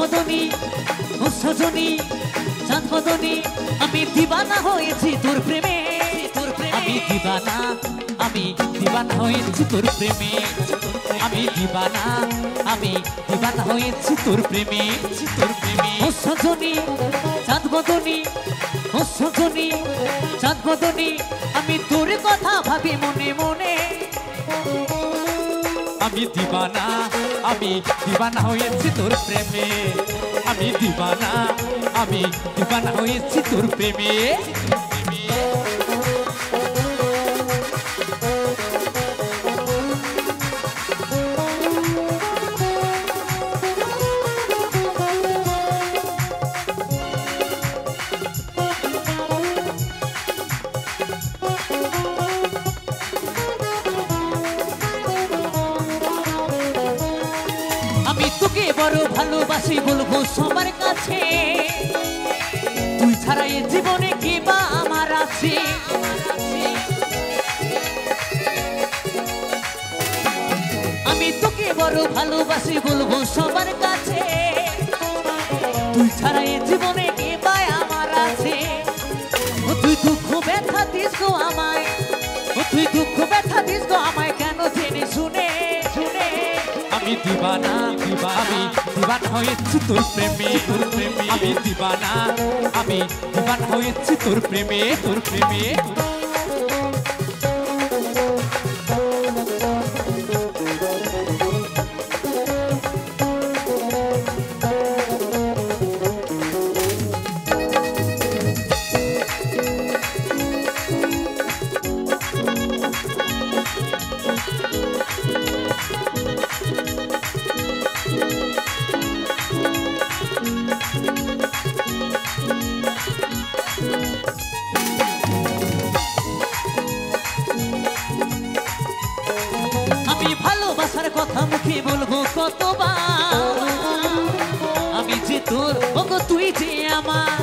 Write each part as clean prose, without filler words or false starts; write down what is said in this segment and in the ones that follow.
বদনী ও সজনী চাঁদ বদনী আমি দিবানা হয়েছি তোর প্রেমে আমি দিবানা হয়েছি তোর প্রেমে আমি দিবানা হয়েছি তোর প্রেমে ও সজনী চাঁদ বদনী ও সজনী চাঁদ বদনী আমি তোর কথা ভাবি মনে মনে আমি দিবানা হয়েছি তোর প্রেমে আমি দিবানা হয়েছি তোর প্রেমে আমি তোকে বড় ভালোবাসি বলবো সবার কাছে তুই ছাড়া এ জীবনে কি বা আমার আছে আমি তোকে বড় ভালোবাসি বলবো সবার কাছে তুই ছাড়া এ জীবনে কি বা আমার আছে ও তুই দুঃখ ব্যথা দিস গো আমায় ও তুই দুঃখ ব্যথা দিস গো আমায় কেন জেনে শুনে আমি দিবানা হয়েছি তোর প্রেমে আমি দিবানা হয়েছি তোর প্রেমে আমি ভালোবাসার কথা মুখে বলবো কতবার আমি যে তোর ওগো তুই যে আমার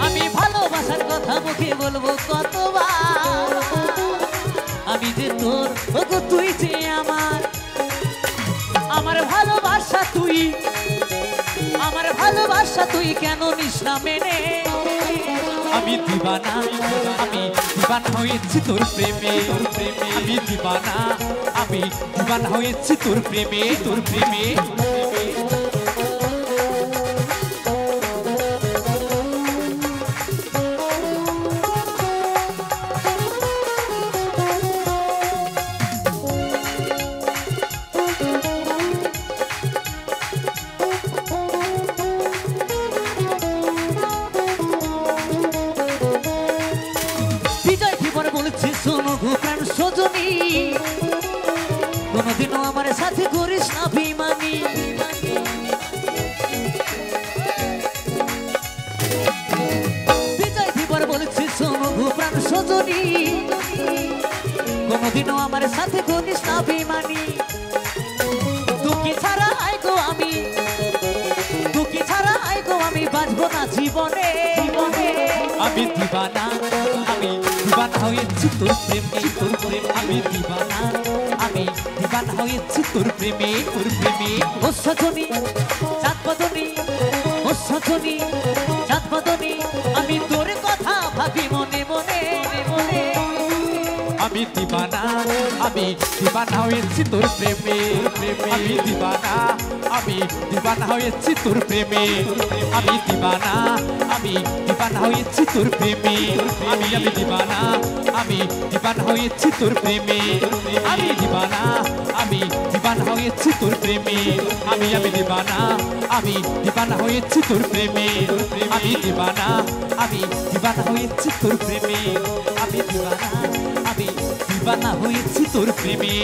আমি ভালোবাসার কথা মুখে বলবো কতবার আমি যে তোর ওগো তুই যে আমার ভালোবাসা তুই কেন নিস না মেনে আমি দিবানা হয়েছি তোর প্রেমে আমি দিবানা হয়েছি তোর প্রেমে শোনো গো প্রাণ সজনী কোনদিনও আমার সাথে করিস না বেইমানি বিজয় দিবার বলেছি শোনো গো প্রাণ সজনী কোনদিনও আমার সাথে করিস না বেইমানি তোকে ছাড়া আই গো আমি বাঁচবো না জীবনে আমি দিবানা হয়েছি তোর প্রেমে আমি দিবানা হয়েছি তোর প্রেমে ও সজনী চাঁদ বদনী ও সজনী চাঁদ বদনী আমি তোর কথা ভাবি মনে মনে আমি দিবানা হয়েছি তোর প্রেমে আমি দিবানা হয়েছি তোর প্রেমে আমি দিবানা হয়েছি তোর প্রেমে আমি দিবানা হয়েছি তোর প্রেমে আমি দিবানা হয়েছি তোর প্রেমে আমি দিবানা হয়েছি তোর প্রেমে আমি দিবানা হয়েছি তোর প্রেমে আমি দিবানা হয়েছি তোর প্রেমে